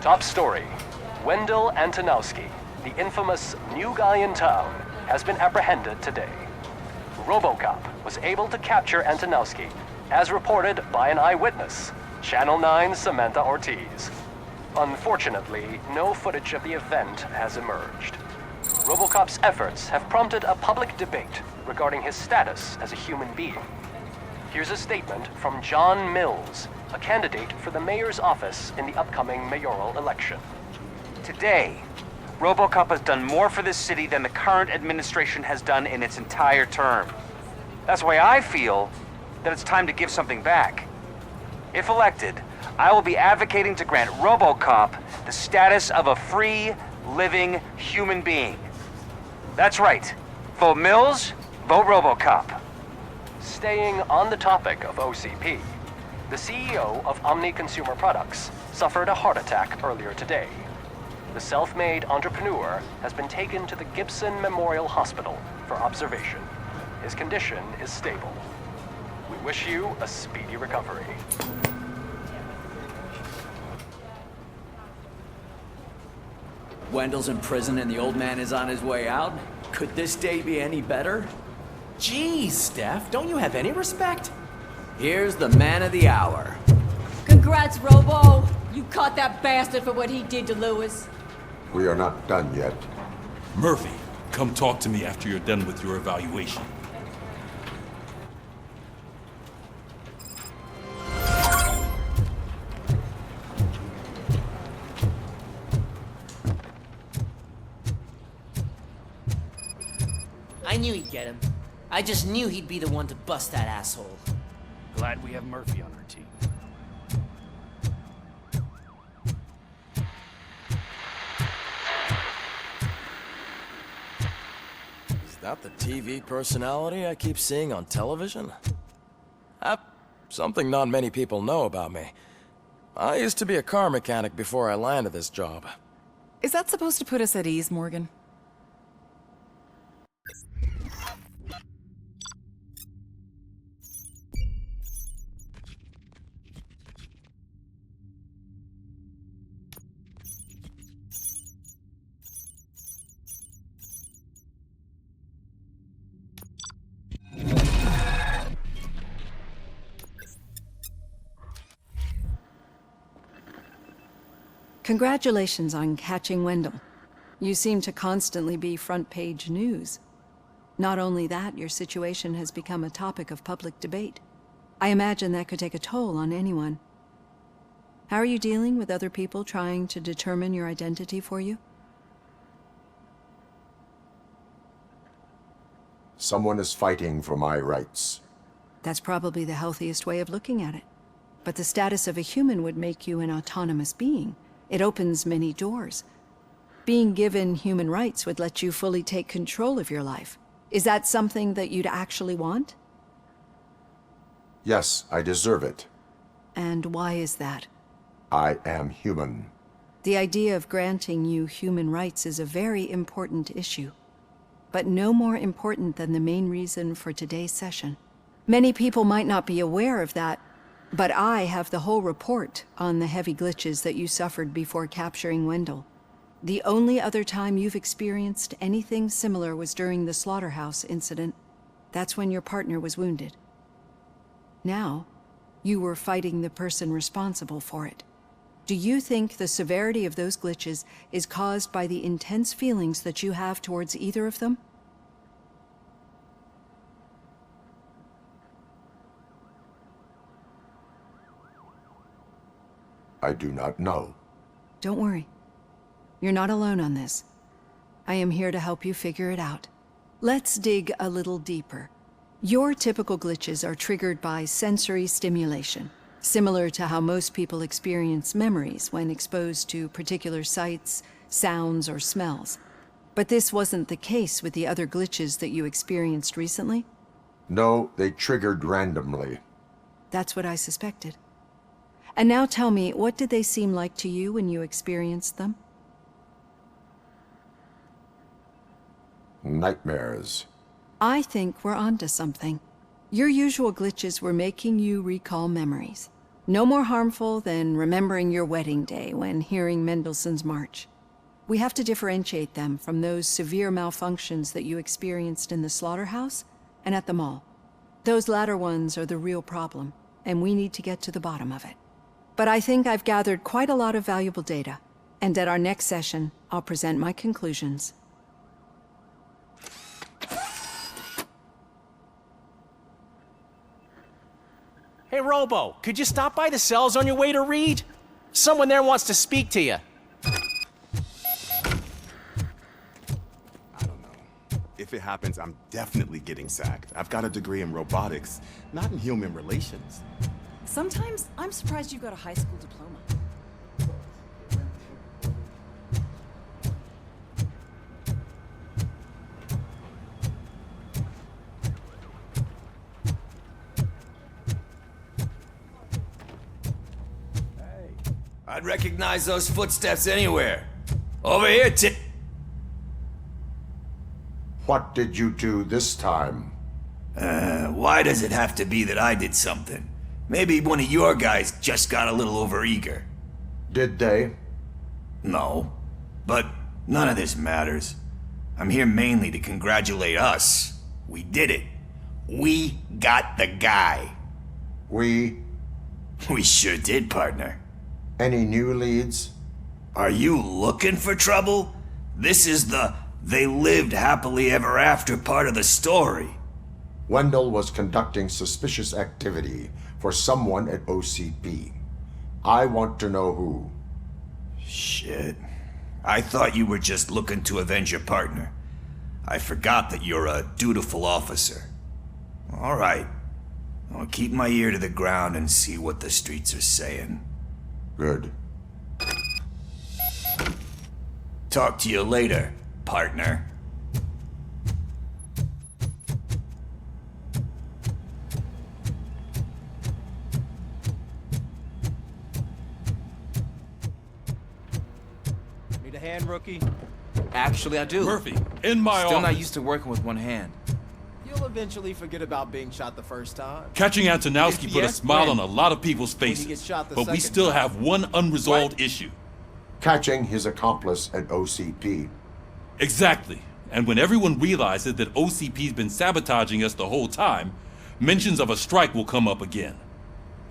Top story. Wendell Antonowski, the infamous new guy in town, has been apprehended today. Robocop was able to capture Antonowski, as reported by an eyewitness, Channel 9's Samantha Ortiz. Unfortunately, no footage of the event has emerged. Robocop's efforts have prompted a public debate regarding his status as a human being. Here's a statement from John Mills, a candidate for the mayor's office in the upcoming mayoral election. Today, Robocop has done more for this city than the current administration has done in its entire term. That's why I feel that it's time to give something back. If elected, I will be advocating to grant Robocop the status of a free, living human being. That's right. Vote Mills, vote Robocop. Staying on the topic of OCP, the CEO of Omni Consumer Products suffered a heart attack earlier today. The self-made entrepreneur has been taken to the Gibson Memorial Hospital for observation. His condition is stable. We wish you a speedy recovery. Wendell's in prison and the old man is on his way out? Could this day be any better? Geez, Steph, don't you have any respect? Here's the man of the hour. Congrats, Robo! You caught that bastard for what he did to Lewis. We are not done yet. Murphy, come talk to me after you're done with your evaluation. I knew he'd get him. I just knew he'd be the one to bust that asshole. Glad we have Murphy on our team. Is that the TV personality I keep seeing on television? Something not many people know about me. I used to be a car mechanic before I landed this job. Is that supposed to put us at ease, Morgan? Congratulations on catching Wendell. You seem to constantly be front-page news. Not only that, your situation has become a topic of public debate. I imagine that could take a toll on anyone. How are you dealing with other people trying to determine your identity for you? Someone is fighting for my rights. That's probably the healthiest way of looking at it. But the status of a human would make you an autonomous being. It opens many doors. Being given human rights would let you fully take control of your life. Is that something that you'd actually want? Yes, I deserve it. And why is that? I am human. The idea of granting you human rights is a very important issue, but no more important than the main reason for today's session. Many people might not be aware of that, but I have the whole report on the heavy glitches that you suffered before capturing Wendell. The only other time you've experienced anything similar was during the slaughterhouse incident. That's when your partner was wounded. Now, you were fighting the person responsible for it. Do you think the severity of those glitches is caused by the intense feelings that you have towards either of them? I do not know. Don't worry. You're not alone on this. I am here to help you figure it out. Let's dig a little deeper. Your typical glitches are triggered by sensory stimulation, similar to how most people experience memories when exposed to particular sights, sounds, or smells. But this wasn't the case with the other glitches that you experienced recently? No, they triggered randomly. That's what I suspected. And now tell me, what did they seem like to you when you experienced them? Nightmares. I think we're onto something. Your usual glitches were making you recall memories. No more harmful than remembering your wedding day when hearing Mendelssohn's March. We have to differentiate them from those severe malfunctions that you experienced in the slaughterhouse and at the mall. Those latter ones are the real problem, and we need to get to the bottom of it. But I think I've gathered quite a lot of valuable data, and at our next session, I'll present my conclusions. Hey, Robo, could you stop by the cells on your way to read? Someone there wants to speak to you. If it happens, I'm definitely getting sacked. I've got a degree in robotics, not in human relations. Sometimes I'm surprised you got a high school diploma. I'd recognize those footsteps anywhere. Over here, What did you do this time? Why does it have to be that I did something? Maybe one of your guys just got a little overeager. Did they? No. But none of this matters. I'm here mainly to congratulate us. We did it. We got the guy. We? We sure did, partner. Any new leads? Are you looking for trouble? This is the "they lived happily ever after" part of the story. Wendell was conducting suspicious activity for someone at OCP. I want to know who. Shit. I thought you were just looking to avenge your partner. I forgot that you're a dutiful officer. All right. I'll keep my ear to the ground and see what the streets are saying. Good. Talk to you later, partner. Need a hand, rookie? Actually, I do. Murphy, in my Still office. not used to working with one hand. You'll eventually forget about being shot the first time. Catching Antonowski put a Yes, smile when? on a lot of people's When he faces. gets shot the But we second still time. have one unresolved issue. Catching his accomplice at OCP. Exactly. And when everyone realizes that OCP's been sabotaging us the whole time, mentions of a strike will come up again.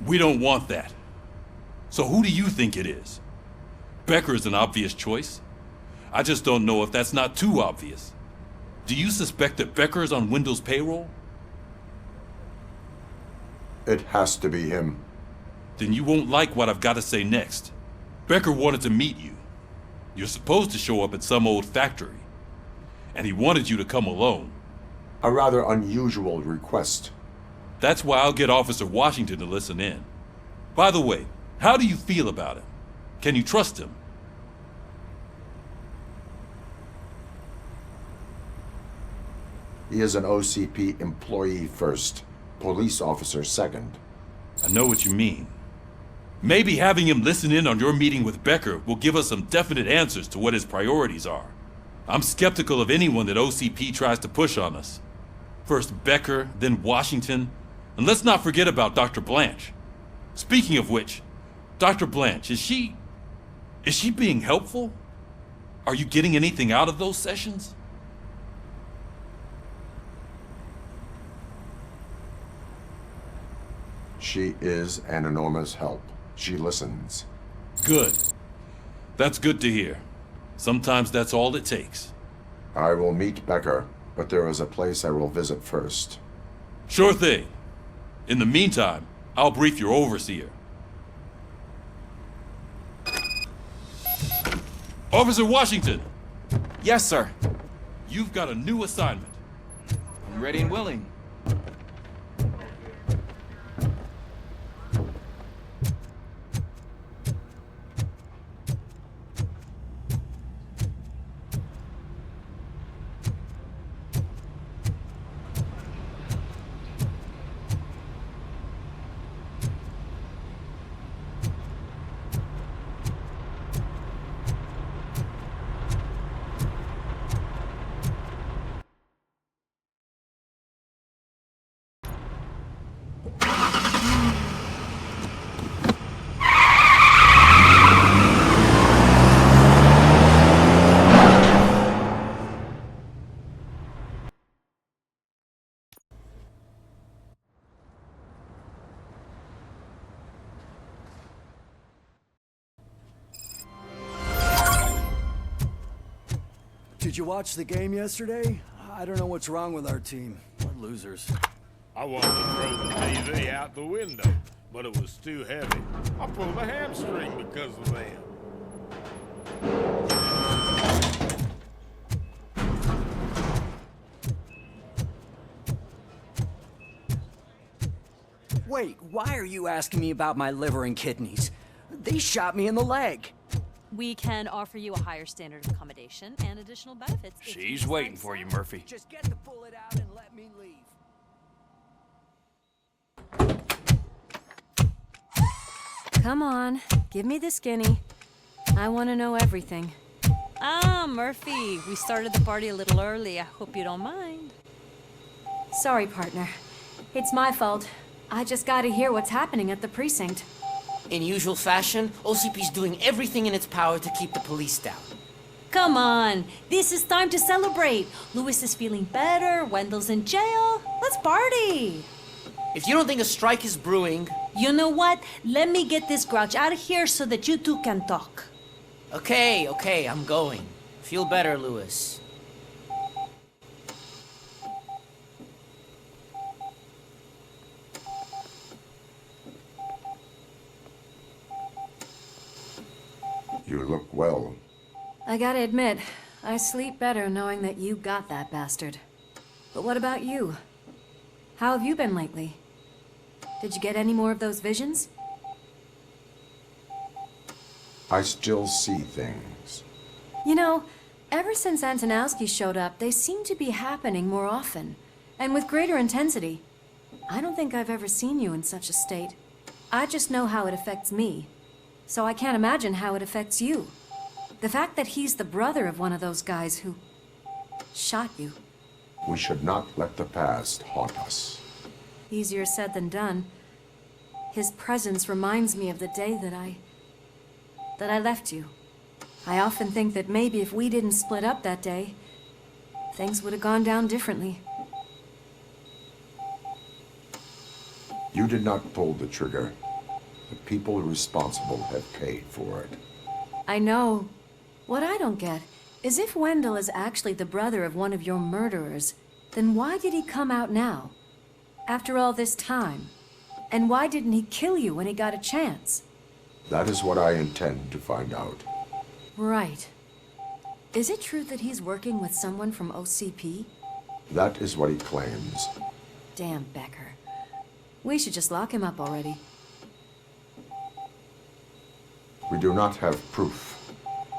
We don't want that. So who do you think it is? Becker is an obvious choice. I just don't know if that's not too obvious. Do you suspect that Becker is on Wendell's payroll? It has to be him. Then you won't like what I've got to say next. Becker wanted to meet you. You're supposed to show up at some old factory. And he wanted you to come alone. A rather unusual request. That's why I'll get Officer Washington to listen in. By the way, how do you feel about him? Can you trust him? He is an OCP employee first, police officer second. I know what you mean. Maybe having him listen in on your meeting with Becker will give us some definite answers to what his priorities are. I'm skeptical of anyone that OCP tries to push on us. First Becker, then Washington, and let's not forget about Dr. Blanche. Speaking of which, Dr. Blanche, is she being helpful? Are you getting anything out of those sessions? She is an enormous help. She listens. Good. That's good to hear. Sometimes that's all it takes. I will meet Becker, but there is a place I will visit first. Sure thing. In the meantime, I'll brief your overseer. Officer Washington! Yes, sir. You've got a new assignment. I'm ready and willing. Did you watch the game yesterday? I don't know what's wrong with our team. We're losers. I wanted to throw the TV out the window, but it was too heavy. I pulled a hamstring because of that. Wait, why are you asking me about my liver and kidneys? They shot me in the leg. We can offer you a higher standard of accommodation and additional benefits. She's waiting for you, Murphy. Just get the bullet out and let me leave. Come on, give me the skinny. I want to know everything. Ah, Murphy, we started the party a little early. I hope you don't mind. Sorry, partner. It's my fault. I just gotta hear what's happening at the precinct. In usual fashion, OCP's doing everything in its power to keep the police down. Come on, this is time to celebrate. Louis is feeling better, Wendell's in jail. Let's party. If you don't think a strike is brewing... You know what? Let me get this grouch out of here so that you two can talk. Okay, I'm going. Feel better, Louis. You look well. I gotta admit, I sleep better knowing that you got that bastard. But what about you? How have you been lately? Did you get any more of those visions? I still see things. You know, ever since Antonowski showed up, they seem to be happening more often, and with greater intensity. I don't think I've ever seen you in such a state. I just know how it affects me, so I can't imagine how it affects you. The fact that he's the brother of one of those guys who shot you. We should not let the past haunt us. Easier said than done. His presence reminds me of the day that I left you. I often think that maybe if we didn't split up that day, things would have gone down differently. You did not pull the trigger. The people responsible have paid for it. I know. What I don't get is if Wendell is actually the brother of one of your murderers, then why did he come out now? After all this time? And why didn't he kill you when he got a chance? That is what I intend to find out. Right. Is it true that he's working with someone from OCP? That is what he claims. Damn Becker. We should just lock him up already. We do not have proof.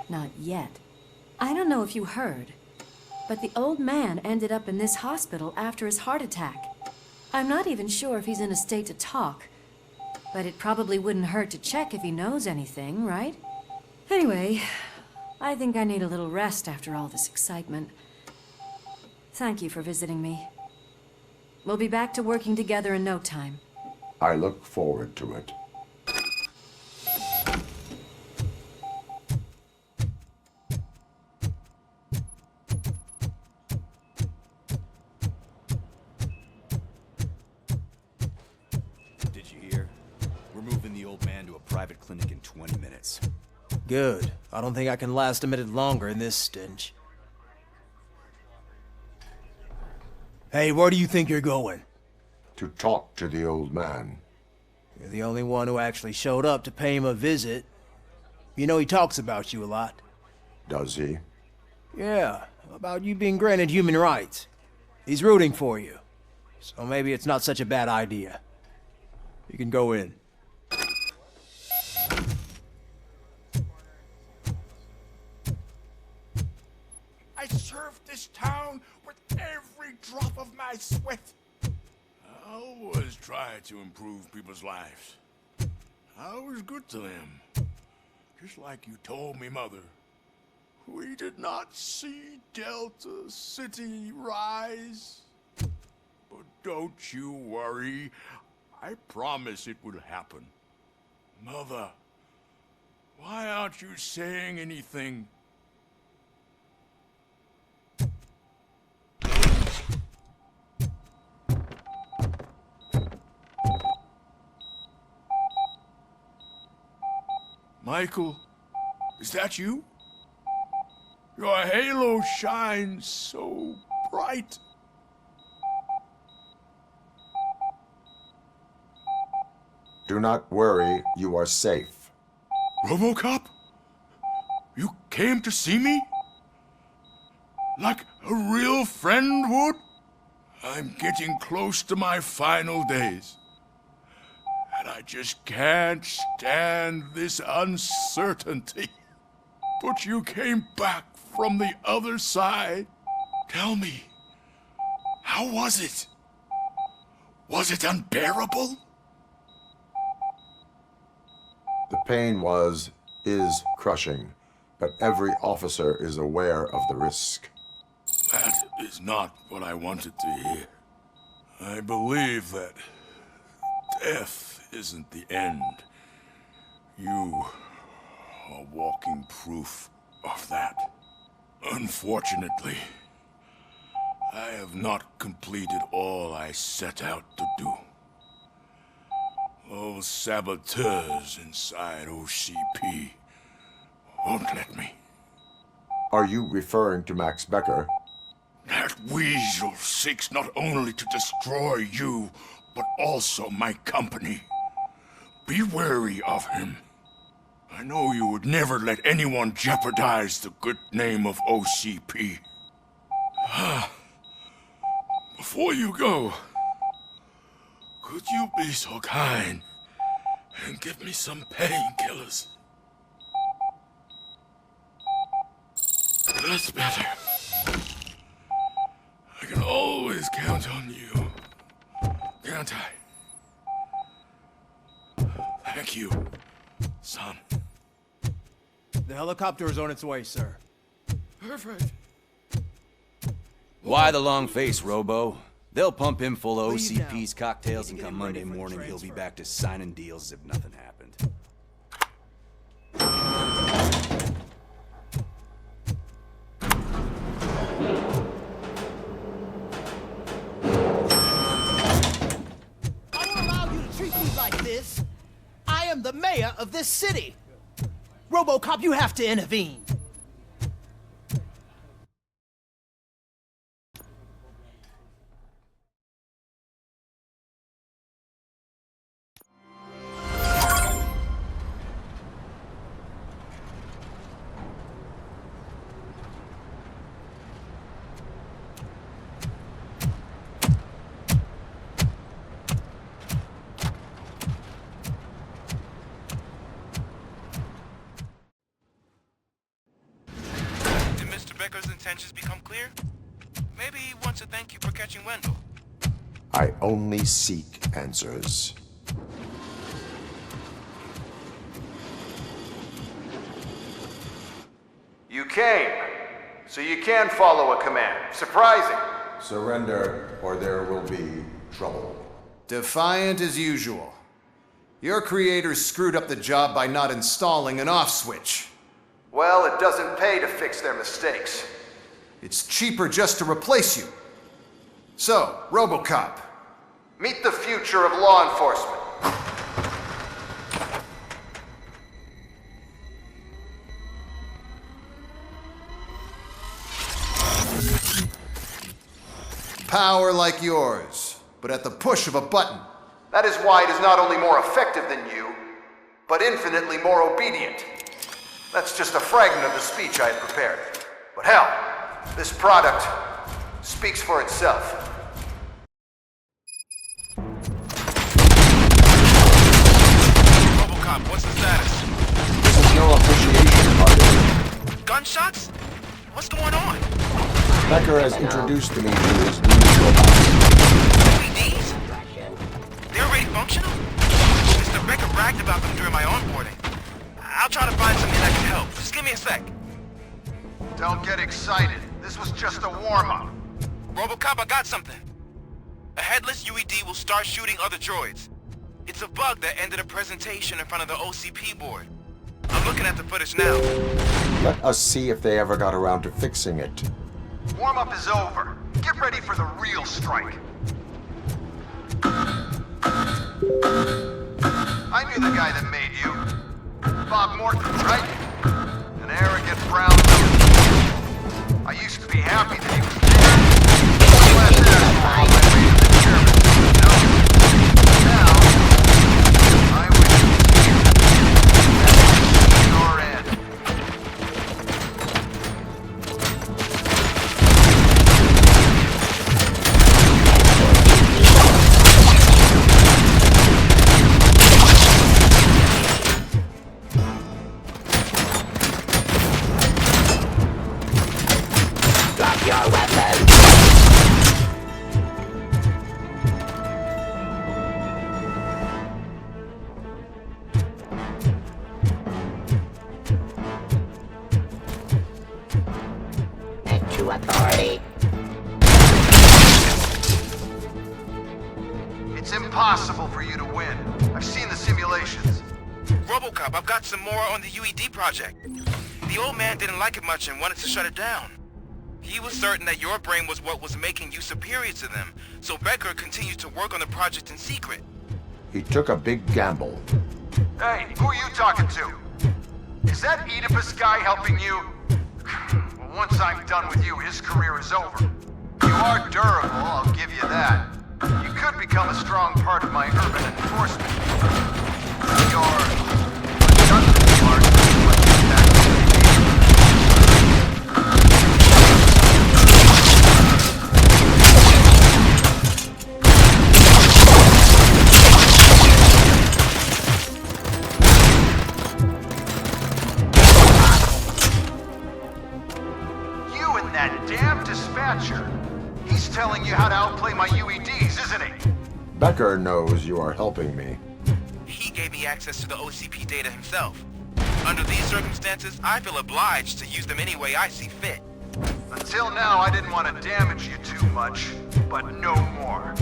Not yet. I don't know if you heard, but the old man ended up in this hospital after his heart attack. I'm not even sure if he's in a state to talk, but it probably wouldn't hurt to check if he knows anything, right? Anyway, I think I need a little rest after all this excitement. Thank you for visiting me. We'll be back to working together in no time. I look forward to it. Did you hear? We're moving the old man to a private clinic in 20 minutes. Good. I don't think I can last a minute longer in this stench. Hey, where do you think you're going? To talk to the old man. You're the only one who actually showed up to pay him a visit. You know he talks about you a lot. Does he? Yeah, about you being granted human rights. He's rooting for you. So maybe it's not such a bad idea. You can go in. I served this town with every drop of my sweat. I always try to improve people's lives. I was good to them. Just like you told me, Mother. We did not see Delta City rise. But don't you worry. I promise it will happen. Mother, why aren't you saying anything? Michael, is that you? Your halo shines so bright. Do not worry, you are safe. Robocop? You came to see me? Like a real friend would? I'm getting close to my final days. And I just can't stand this uncertainty. But you came back from the other side. Tell me, how was it? Was it unbearable? The pain is crushing, but every officer is aware of the risk. That is not what I wanted to hear. I believe that death isn't the end. You are walking proof of that. Unfortunately, I have not completed all I set out to do. Those saboteurs inside OCP won't let me. Are you referring to Max Becker? That weasel seeks not only to destroy you, but also my company. Be wary of him. I know you would never let anyone jeopardize the good name of OCP. Before you go, could you be so kind and give me some painkillers? That's better. I can always count on you, can't I? Thank you, son. The helicopter is on its way, sir. Perfect. Why the long face, Robo? They'll pump him full of OCP's cocktails, and come Monday morning he'll be back to signing deals as if nothing happened. I won't allow you to treat me like this. I am the mayor of this city. Robocop, you have to intervene. Becker's intentions become clear? Maybe he wants to thank you for catching Wendell. I only seek answers. You came, so you can follow a command. Surprising. Surrender, or there will be trouble. Defiant as usual. Your creators screwed up the job by not installing an off switch. Well, it doesn't pay to fix their mistakes. It's cheaper just to replace you. So, Robocop, meet the future of law enforcement. Power like yours, but at the push of a button. That is why it is not only more effective than you, but infinitely more obedient. That's just a fragment of the speech I had prepared. But hell, this product speaks for itself. Robocop, what's the status? This is no appreciation party. Gunshots? What's going on? Becker has introduced me to his new robots. LEDs? They're already functional? Mr. Becker bragged about them during my onboarding. I'll try to find something that can help. Just give me a sec. Don't get excited. This was just a warm-up. Robocop, I got something. A headless UED will start shooting other droids. It's a bug that ended a presentation in front of the OCP board. I'm looking at the footage now. Let us see if they ever got around to fixing it. Warm-up is over. Get ready for the real strike. I knew the guy that made you. Bob Morton, right? An arrogant brown... used to be happy that he was dead. One last asshole on my way to the chairman. No. Now, I wish you your end. Drop your weapon! And to authority. It's impossible for you to win. I've seen the simulations. Robocop, I've got some more on the UED project. The old man didn't like it much and wanted to shut it down. He was certain that your brain was what was making you superior to them, so Becker continued to work on the project in secret. He took a big gamble. Hey, who are you talking to? Is that Oedipus guy helping you? Well, once I'm done with you, his career is over. You are durable, I'll give you that. You could become a strong part of my urban enforcement. Your redundant part is what you that damn dispatcher. He's telling you how to outplay my UEDs, isn't he? Becker knows you are helping me. He gave me access to the OCP data himself. Under these circumstances, I feel obliged to use them any way I see fit. Until now, I didn't want to damage you too much, but no more.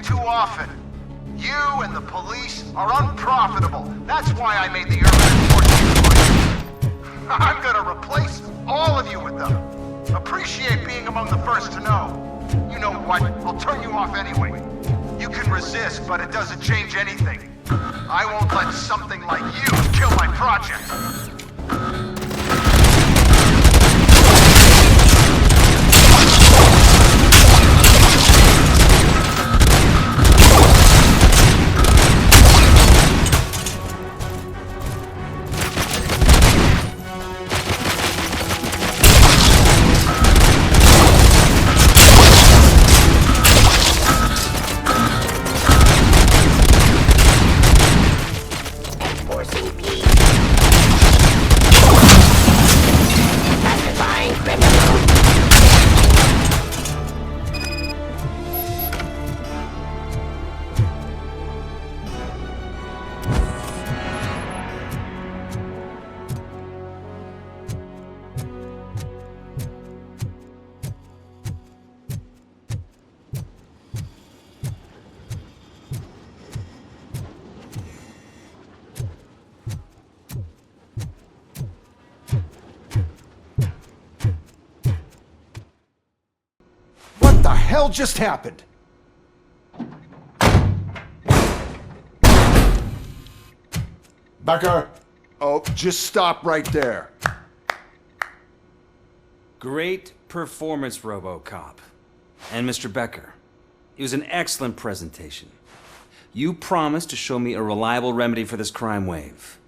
Too often. You and the police are unprofitable. That's why I made the urban enforcement. I'm gonna replace all of you with them. Appreciate being among the first to know. You know what? I'll turn you off anyway. You can resist, but it doesn't change anything. I won't let something like you kill my project. What the hell just happened? Becker! Oh, just stop right there. Great performance, Robocop. And Mr. Becker, it was an excellent presentation. You promised to show me a reliable remedy for this crime wave.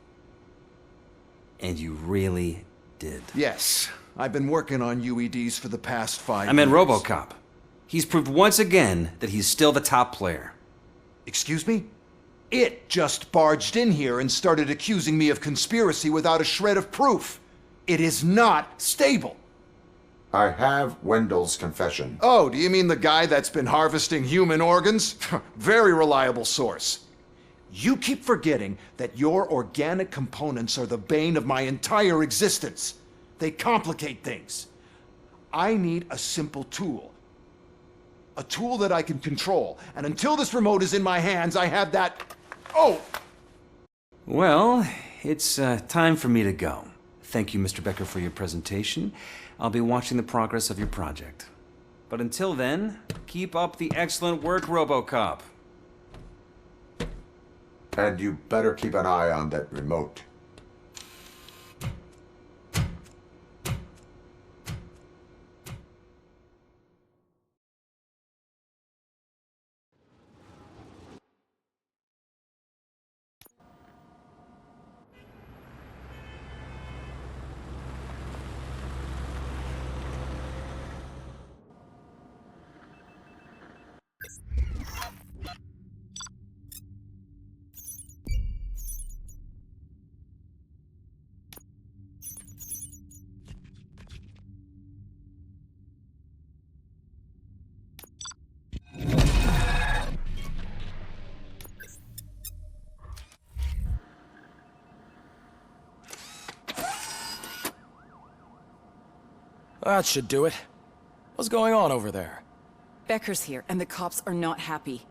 And you really did. Yes, I've been working on UEDs for the past 5 years. I meant Robocop. He's proved once again that he's still the top player. Excuse me? It just barged in here and started accusing me of conspiracy without a shred of proof. It is not stable. I have Wendell's confession. Oh, do you mean the guy that's been harvesting human organs? Very reliable source. You keep forgetting that your organic components are the bane of my entire existence. They complicate things. I need a simple tool. A tool that I can control. And until this remote is in my hands, I have that... Oh! Well, it's time for me to go. Thank you, Mr. Becker, for your presentation. I'll be watching the progress of your project. But until then, keep up the excellent work, Robocop. And you better keep an eye on that remote. That should do it. What's going on over there? Becker's here, and the cops are not happy.